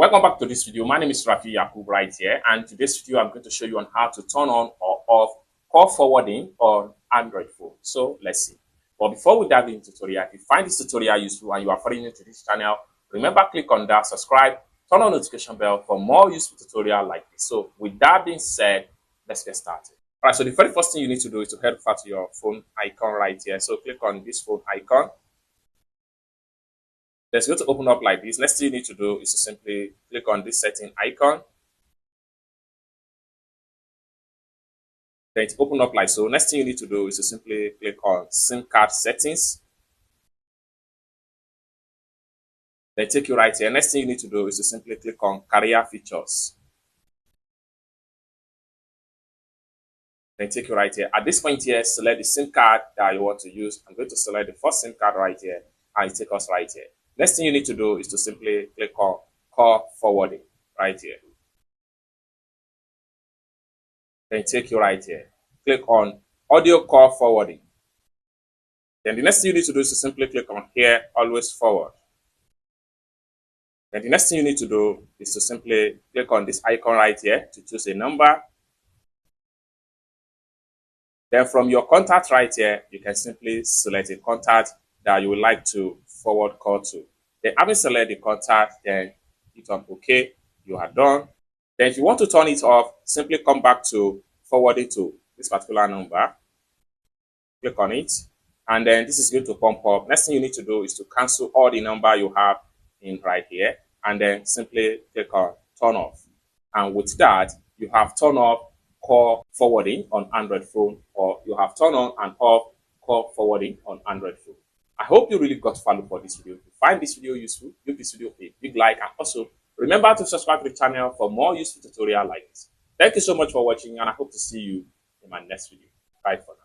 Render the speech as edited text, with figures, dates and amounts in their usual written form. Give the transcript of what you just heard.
Welcome back to this video. My name is Rafi Yakub right here, and today's video I'm going to show you on how to turn on or off call forwarding on Android phone. So let's see. But before we dive into the tutorial, if you find this tutorial useful and you are foreign to this channel, remember click on that subscribe, turn on notification bell for more useful tutorial like this. So with that being said, let's get started. All right, so the very first thing you need to do is to head over to your phone icon right here. So click on this phone icon. It's going to open up like this. Next thing you need to do is to simply click on this setting icon. Then it's open up like so. Next thing you need to do is to simply click on SIM card settings. Then take you right here. Next thing you need to do is to simply click on carrier features. Then take you right here. At this point here, select the SIM card that you want to use. I'm going to select the first SIM card right here, and it takes us right here. Next thing you need to do is to simply click on call forwarding right here. Then take you right here. Click on audio call forwarding. Then the next thing you need to do is to simply click on here, always forward. Then the next thing you need to do is to simply click on this icon right here to choose a number. Then from your contact right here, you can simply select a contact that you would like to forward call to. Then having selected the contact, then hit on OK, you are done. Then if you want to turn it off, simply come back to forwarding to this particular number. Click on it, and then this is going to pump up. Next thing you need to do is to cancel all the number you have in right here, and then simply click on turn off. And with that, you have turned off call forwarding on Android phone, or you have turned on and off call forwarding on Android phone. I hope you really got value for this video. If you find this video useful, give this video a big like, and also remember to subscribe to the channel for more useful tutorial like this. Thank you so much for watching, and I hope to see you in my next video. Bye for now.